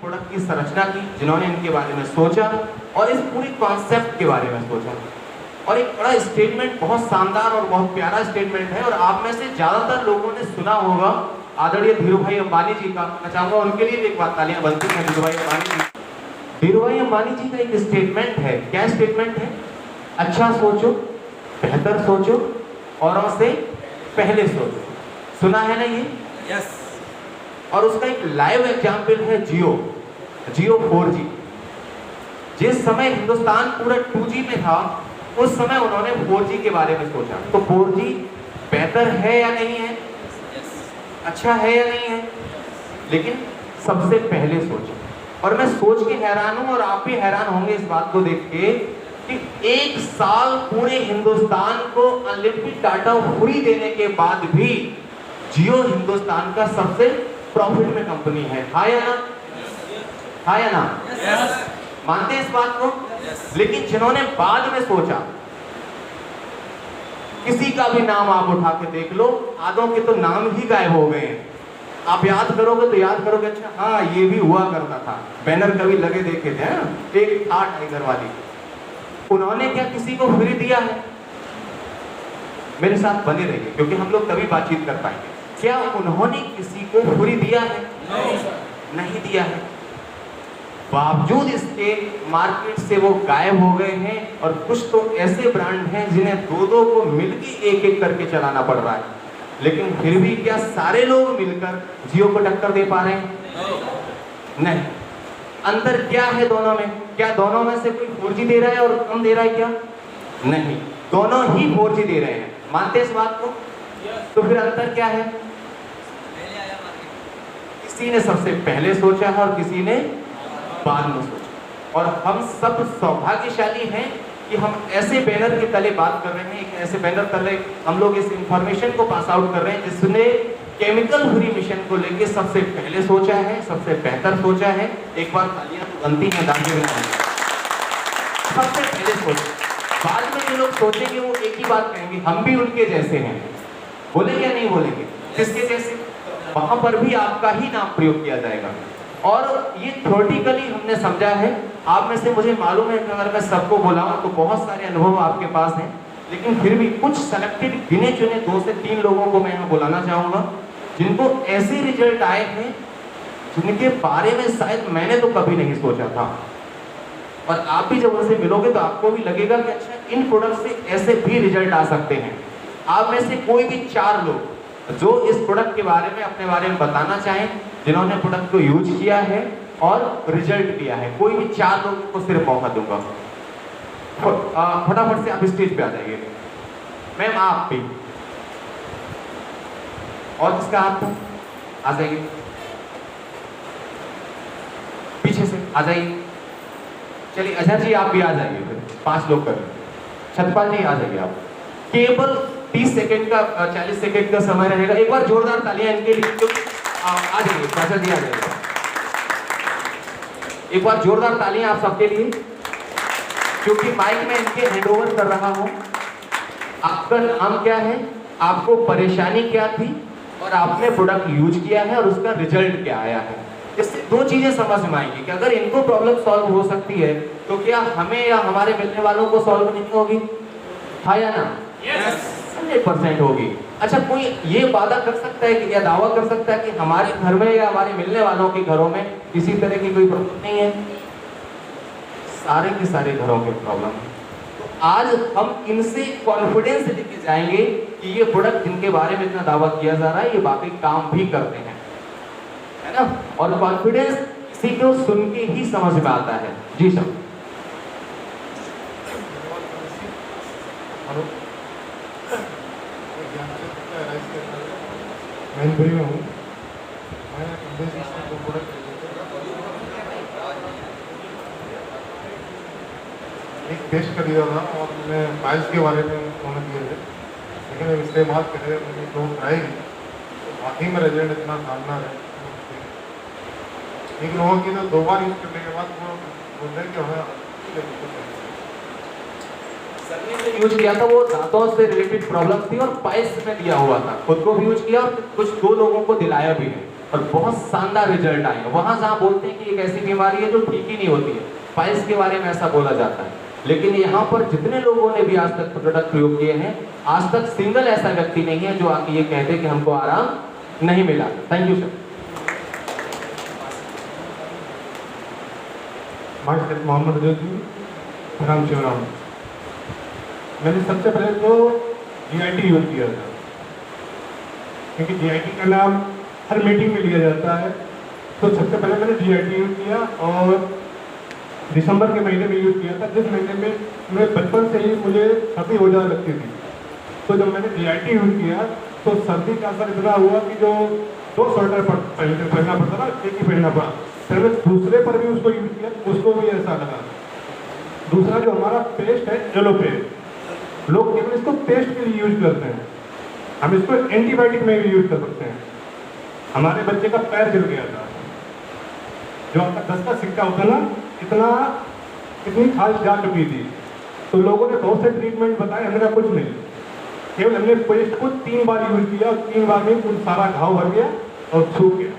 Product की संरचना की, जिन्होंने इनके बारे में सोचा और इस पूरी कॉन्सेप्ट के बारे में सोचा। और एक बड़ा स्टेटमेंट, बहुत शानदार और बहुत प्यारा स्टेटमेंट है, और आप में से ज्यादातर लोगों ने सुना होगा आदरणीय धीरूभाई अंबानी जी का। मैं चाहूंगा उनके लिए भी एक बात तालियां बनती हैं। धीरूभाई अंबानी जी, धीरूभाई अंबानी जी का एक स्टेटमेंट है। क्या स्टेटमेंट है? अच्छा सोचो, बेहतर सोचो, औरों से पहले सोचो। सुना है ना ये? यस। और उसका एक लाइव एग्जाम्पल है जियो 4G। जिस समय हिंदुस्तान पूरा 2G में था, उस समय उन्होंने 4G के बारे में सोचा। तो 4G बेहतर है या नहीं है? अच्छा है या नहीं है? लेकिन सबसे पहले सोचा। और मैं सोच के हैरान हूं, और आप भी हैरान होंगे इस बात को देख के, कि एक साल पूरे हिंदुस्तान को अनलिमिटेड डाटा फ्री देने के बाद भी जियो हिंदुस्तान का सबसे प्रॉफिट में कंपनी है। हाँ या ना? हाँ या ना? मानते हैं इस बात को? लेकिन जिन्होंने बाद में सोचा, किसी का भी नाम आप उठा के देख लो, आधों के तो नाम ही गायब हो गए हैं। आप याद करोगे तो याद करोगे, अच्छा हाँ ये भी हुआ करता था, बैनर कभी लगे देखे थे ना, एक था टाइगर वाली। उन्होंने क्या किसी को फ्री दिया है? मेरे साथ बने रहिए, क्योंकि हम लोग तभी बातचीत कर पाएंगे। क्या उन्होंने किसी को फ्री दिया है? नहीं दिया है। बावजूद इसके मार्केट से वो गायब हो गए हैं, और कुछ तो ऐसे ब्रांड हैं जिन्हें दो को मिलकर एक करके चलाना पड़ रहा है। लेकिन फिर भी क्या सारे लोग मिलकर जियो को टक्कर दे पा रहे हैं? नहीं। अंतर क्या है दोनों में? क्या दोनों में से कोई 4G दे रहा है और कम दे रहा है क्या? नहीं, दोनों ही 4G दे रहे हैं। मानते हैं इस बात को? तो फिर अंतर क्या है? किसी ने सबसे पहले सोचा है और किसी ने बाद में सोचा। और हम सब सौभाग्यशाली हैं कि हम ऐसे बैनर के तले बात कर रहे हैं, एक ऐसे बैनर तले हम लोग इस इंफॉर्मेशन को पास आउट कर रहे हैं जिसने केमिकल फ्री मिशन को लेके सबसे पहले सोचा है, सबसे बेहतर सोचा है। एक बार तालियां तो बनती हैं दांगे में। सबसे पहले सोचा, बाद में जो लोग सोचेंगे वो एक ही बात कहेंगे, हम भी उनके जैसे हैं। बोलेंगे या नहीं बोलेंगे? किसके जैसे? वहां पर भी आपका ही नाम प्रयोग किया जाएगा। और ये थ्योरेटिकली हमने समझा है। आप में से मुझे मालूम है कि अगर मैं सबको बुलाऊं तो बहुत सारे अनुभव आपके पास हैं, लेकिन फिर भी कुछ सेलेक्टेड गिने चुने 2 से 3 लोगों को मैं यहाँ बुलाना चाहूंगा, जिनको ऐसे रिजल्ट आए हैं जिनके बारे में शायद मैंने तो कभी नहीं सोचा था। और आप भी जब उनसे मिलोगे तो आपको भी लगेगा कि अच्छा, इन प्रोडक्ट से ऐसे भी रिजल्ट आ सकते हैं। आप में से कोई भी 4 लोग जो इस प्रोडक्ट के बारे में अपने बारे में बताना चाहें, जिन्होंने प्रोडक्ट को यूज किया है और रिजल्ट दिया है, कोई भी 4 लोगों को सिर्फ मौका दूंगा। फटाफट से आप स्टेज पे आ जाइए। मैम आप भी, और किसका हाथ था? आ जाइए, पीछे से आ जाइए। चलिए अजहर जी आप भी आ जाइए, फिर 5 लोग कर। छतपाल जी आ जाइए आप। केवल 30 सेकंड का 40 सेकंड का समय रहेगा। एक बार जोरदार तालियां इनके लिए, क्योंकि आ जाइए चाचा जी, आ जाइए। एक बार जोरदार तालियां आप सबके लिए, क्योंकि माइक में इनके हैंडओवर कर रहा हूं। आपका नाम क्या है, आपको परेशानी क्या थी, और आपने प्रोडक्ट यूज किया है और उसका रिजल्ट क्या आया है। इससे 2 चीजें समझ में आएंगी कि अगर इनको प्रॉब्लम सॉल्व हो सकती है तो क्या हमें या हमारे मिलने वालों को सॉल्व नहीं होगी? हाँ या ना? 100% होगी। अच्छा, कोई ये वादा कर सकता है कि, या दावा कर सकता है कि हमारे घर में या हमारे मिलने वालों के घरों में किसी तरह की कोई प्रॉब्लम नहीं है? सारे के सारे घरों के प्रॉब्लम है। तो आज हम इनसे कॉन्फिडेंस लेके जाएंगे कि ये प्रोडक्ट जिनके बारे में इतना दावा किया जा रहा है ये वाकई काम भी करते हैं, है ना? और कॉन्फिडेंस किसी को सुन के ही समझ में आता है। जी सर। मैनपुरी में हूँ। मैं दो प्रोडक्ट एक टेस्ट खरीदा था और मैं प्राइस के बारे में उन्होंने दिए थे, लेकिन अब इस्तेमाल करे मैंने तो ट्राई की तो वाकई में रिजल्ट इतना शानदार है। एक लोगों की तो 2 बार यूज़ करने के बाद वो बोल रहे कि हमें यूज किया था, वो दांतों से रिलेटेड प्रॉब्लम थी और पाइल्स में दिया हुआ था। खुद को भी यूज किया और कुछ 2 लोगों को दिलाया भी है। और बहुत शानदार रिजल्ट आए हैं। वहां जहां बोलते हैं कि एक ऐसी बीमारी है जो ठीक ही नहीं होती है, पाइल्स के बारे में ऐसा बोला जाता है, लेकिन यहाँ पर जितने लोगों ने भी आज तक प्रोडक्ट प्रयोग किए हैं, आज तक सिंगल ऐसा व्यक्ति नहीं है जो आके ये कहते कि हमको आराम नहीं मिला। Thank you sir. Mohammad Rajauji, Ram Shivram. मैंने सबसे पहले तो GIT यूज किया था, क्योंकि GIT का नाम हर मीटिंग में लिया जाता है। तो सबसे पहले मैंने GIT यूज किया और दिसंबर के महीने में यूज किया था, जिस महीने में मैं बचपन से ही मुझे सर्दी हो जाने लगती थी। तो जब मैंने GIT यूज किया तो सर्दी का असर इतना हुआ कि जो 2 स्वेटर पहनना पड़ता था, एक ही पहनना पड़ा। फिर मैं दूसरे पर भी उसको यूज किया, उसको भी ऐसा लगा। दूसरा जो हमारा पेस्ट है एलोपेस्ट, लोग केवल इसको पेस्ट के लिए यूज करते हैं, हम इसको एंटीबायोटिक में भी यूज कर सकते हैं। हमारे बच्चे का पैर जल गया था, जो आपका 10 का सिक्का होता ना, इतनी खास जा चुकी थी। तो लोगों ने बहुत से ट्रीटमेंट बताए, हमने कहा कुछ नहीं, केवल हमने पेस्ट को 3 बार यूज किया और 3 बार में कुछ सारा घाव भर गया और सूख गया।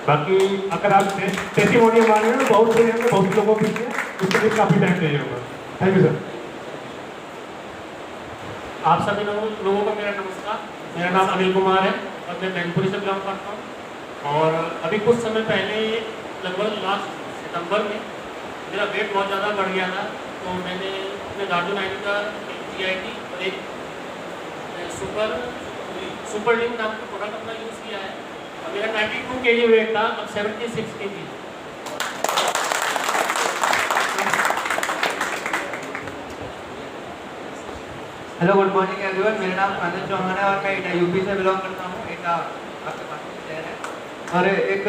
बाकी अगर आप टेस्टिमोनियल मान रहे हैं तो बहुत से हैं, बहुत लोगों को पीछे उसके लिए काफ़ी टाइम चाहिए होगा। Thank you sir. आप सभी लोगों को मेरा नमस्कार। मेरा नाम अनिल कुमार है और मैं मैनपुरी से बिलोंग करता हूँ। और अभी कुछ समय पहले, लगभग लास्ट सितंबर में मेरा वेट बहुत ज़्यादा बढ़ गया था, तो मैंने अपने गार्डन आईडी का GIT और एक सुपर लिंक नाम का प्रोडक्ट अपना यूज़ किया है। और मेरा 92 kg वेट था, अब 76 kg। Hello, good morning everyone. मेरा नाम आनंद चौहान है और मैं एटा यूपी से बिलोंग करता हूँ। एटा आपके पास में शहर है। और एक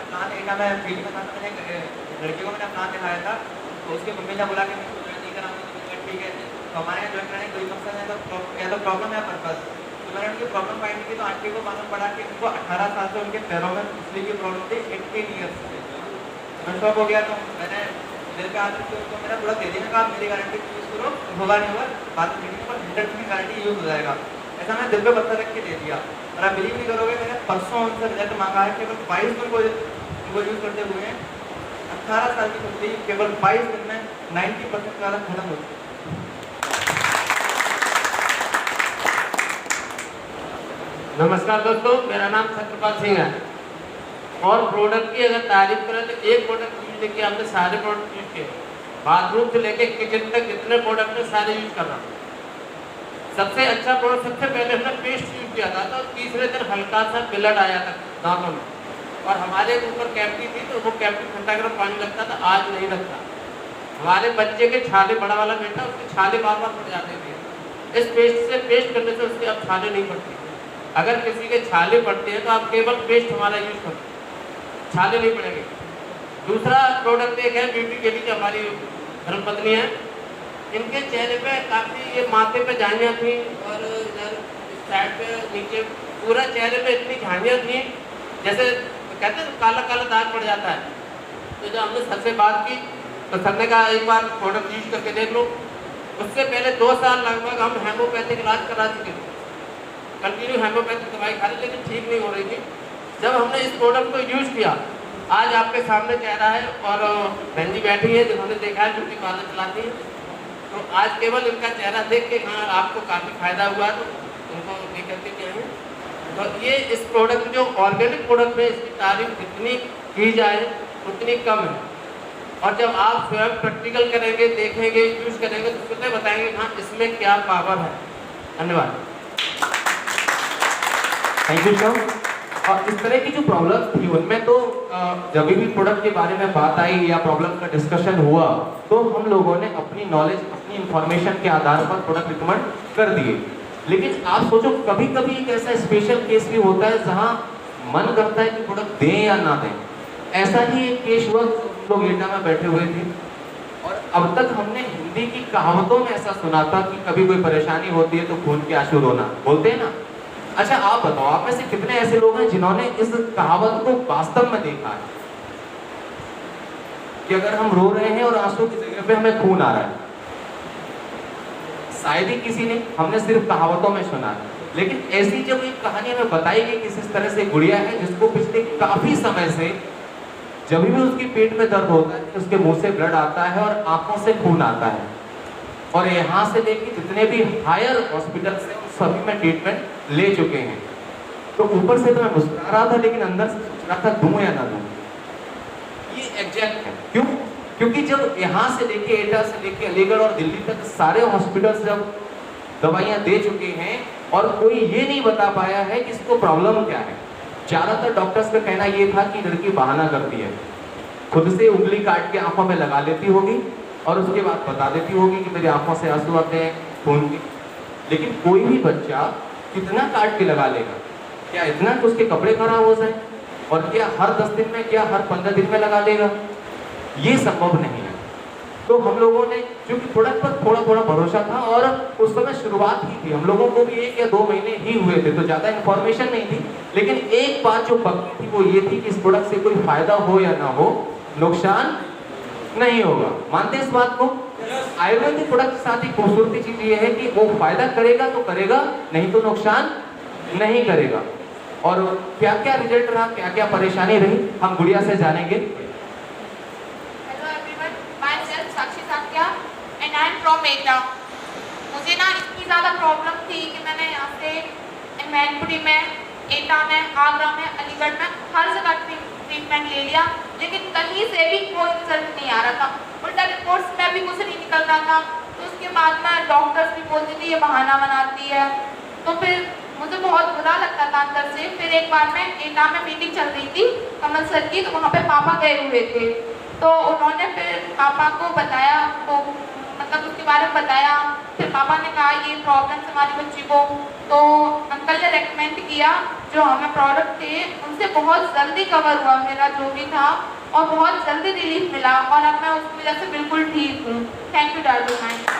प्लान एटा में फील्ड में था, तो मैंने लड़की को मैंने प्लान दिखाया था, तो उसके मम्मी ने बोला कि मैं ज्वाइन नहीं कराऊंगी। तो मैंने कहा ठीक है। तो हमारे यहाँ ज्वाइन कराने का कोई मकसद है, तो या तो प्रॉब्लम है पर्पस। तो मैंने उनकी प्रॉब्लम फाइंड की, तो आंटी को मालूम पड़ा कि उनको 18 साल से उनके पैरों में फिसली की प्रॉब्लम थी, 18 ईयर्स से। मैं शॉक हो गया। तो मैंने दिल पे हाथ रख के उनको मेरा पूरा दे देने का, मेरी गारंटी यूज़ करो, होगा नहीं होगा बाद में मीटिंग पर 100% की गारंटी यूज़ हो जाएगा। ऐसा मैं दिल पे पत्थर रख के दे दिया। और आप बिलीव नहीं करोगे, मैंने परसों उनसे रिजल्ट मांगा है, केवल 22 दिन को यूज़ करते हुए 18 साल की खुली केवल 22 दिन में 90% का खत्म हो चुकी। नमस्कार दोस्तों, मेरा नाम छत्रपाल सिंह है। और प्रोडक्ट की अगर तारीफ करें तो एक प्रोडक्ट यूज लेके हमने सारे प्रोडक्ट यूज किए। बाथरूम से लेके किचन तक जितने प्रोडक्ट है सारे यूज कर रहा हूँ। सबसे अच्छा प्रोडक्ट, सबसे पहले हमने पेस्ट यूज किया था, तो तीसरे दिन हल्का सा ब्लड आया था दांतों में, और हमारे ऊपर कैविटी थी, तो वो कैविटी ठंडा गर्म पानी लगता था, आज नहीं लगता। हमारे बच्चे के छाले, बड़ा वाला बेटा, उसके छाले बार बार पड़ जाते थे। इस पेस्ट से, पेस्ट करने से उसके अब छाले नहीं पड़ते। अगर किसी के छाले पड़ते हैं तो आप केवल पेस्ट हमारा यूज करो, छाले नहीं पड़ेंगे। दूसरा प्रोडक्ट एक है ब्यूटी के लिए, हमारी धर्मपत्नी है, इनके चेहरे पे काफ़ी, ये माथे पे झाइयाँ थी और इधर साइड पे नीचे पूरा चेहरे पे इतनी झाइयाँ थी, जैसे कहते हैं काला काला दाग पड़ जाता है। तो जब हमने सर से बात की तो सर ने कहा एक बार प्रोडक्ट यूज करके देख लो। उससे पहले 2 साल लगभग हम हेमोपैथिक इलाज करा चुके थे, कंटिन्यू हेमोपैथिक दवाई खा रही, लेकिन ठीक नहीं हो रही थी। जब हमने इस प्रोडक्ट को यूज किया, आज आपके सामने चेहरा है, और बहन जी बैठी है जिन्होंने देखा है, ब्यूटी पार्लर चलाती है, तो आज केवल इनका चेहरा देख के हाँ आपको काफ़ी फायदा हुआ, तो उनको लेकर के गए हैं। तो ये इस प्रोडक्ट, जो ऑर्गेनिक प्रोडक्ट है, इसकी तारीफ जितनी की जाए उतनी कम है। और जब आप स्वयं प्रैक्टिकल करेंगे, देखेंगे, यूज करेंगे, तो खुद बताएंगे हाँ इसमें क्या पावर है। धन्यवाद। Thank you sir. और इस तरह की जो प्रॉब्लम्स थी उनमें तो जब भी प्रोडक्ट के बारे में बात आई या प्रॉब्लम का डिस्कशन हुआ, तो हम लोगों ने अपनी नॉलेज, अपनी इंफॉर्मेशन के आधार पर प्रोडक्ट रिकमेंड कर दिए। लेकिन आप सोचो, कभी कभी एक ऐसा स्पेशल केस भी होता है जहां मन करता है कि प्रोडक्ट दें या ना दें। ऐसा ही एक केस हुआ, लोग एटा में बैठे हुए थे, और अब तक हमने हिंदी की कहावतों में ऐसा सुना था कि कभी कोई परेशानी होती है तो खून के आंसू रोना, बोलते हैं ना। अच्छा, आप बताओ, आप में से कितने ऐसे लोग हैं जिन्होंने इस कहावत को वास्तव में देखा है कि अगर हम रो रहे हैं और आंसू की जगह पे हमें खून आ रहा है? शायद ही किसी ने, हमने सिर्फ कहावतों में सुना है। लेकिन ऐसी जब एक कहानी हमें बताई गई कि इस तरह से गुड़िया है जिसको पिछले काफी समय से जब भी उसके पेट में दर्द होता है उसके मुंह से ब्लड आता है और आंखों से खून आता है, और यहाँ से लेके जितने भी हायर हॉस्पिटल से सभी में ट्रीटमेंट ले चुके हैं। तो ऊपर से तो मैं मुस्कुरा रहा था लेकिन अंदर से सोच रहा था दूं या ना दूं। ये एग्जैक्ट है। क्यों? क्योंकि जब यहाँ से लेके एटा से लेके अलीगढ़ और दिल्ली तक सारे हॉस्पिटल्स जब दवाइयाँ दे चुके हैं और कोई ये नहीं बता पाया है कि इसको प्रॉब्लम क्या है। ज्यादातर डॉक्टर्स का कहना ये था कि लड़की बहाना करती है, खुद से उंगली काट के आंखों में लगा लेती होगी और उसके बाद बता देती होगी कि मेरी आंखों से आंसू आते हैं खून के। लेकिन कोई भी बच्चा कितना काट के लगा लेगा? क्या इतना कि उसके कपड़े खराब हो जाए? और क्या हर 10 दिन में, क्या हर 15 दिन में लगा लेगा? ये संभव नहीं है। तो हम लोगों ने क्योंकि थोड़ा भरोसा था और उस समय शुरुआत ही थी, हम लोगों को भी 1 या 2 महीने ही हुए थे, तो ज्यादा इन्फॉर्मेशन नहीं थी। लेकिन एक बात जो पक्की थी वो ये थी कि इस प्रोडक्ट से कोई फायदा हो या ना हो, नुकसान नहीं होगा। मानते हैं इस बात को? आयुर्वेदिक प्रोडक्ट के साथ ही खूबसूरती चीज ये है कि वो फायदा करेगा तो करेगा, नहीं तो नुकसान नहीं करेगा। और क्या क्या रिजल्ट रहा, क्या क्या परेशानी रही, हम गुड़िया से जानेंगे। Hello everyone, my self Sakshi Shakya and I am from Etah. मुझे ना इतनी ज़्यादा प्रॉब्लम थी कि मैंने यहाँ से मैनपुरी में, एटा में, आगरा में, अलीगढ़ में हर जगह ट्रीटमेंट ले लिया, लेकिन कहीं से भी कोई रिजल्ट नहीं आ रहा था। उल्टा रिपोर्ट्स में भी कुछ नहीं निकल रहा था। तो उसके बाद में डॉक्टर्स भी बोलते थे ये बहाना बनाती है। तो फिर मुझे बहुत बुरा लगता था अंदर से। फिर एक बार में एटा में मीटिंग चल रही थी कमल सर की, तो वहाँ पे पापा गए हुए थे। तो उन्होंने फिर पापा को बताया, तो मतलब उसके बारे में बताया। फिर पापा ने कहा ये प्रॉब्लम हमारी बच्ची को, तो अंकल ने रेकमेंड किया जो हमें प्रोडक्ट थे उनसे बहुत जल्दी कवर हुआ मेरा जो भी था, और बहुत जल्दी रिलीफ मिला, और अब मैं उस वजह से बिल्कुल ठीक हूँ। Thank you doctor ma'am.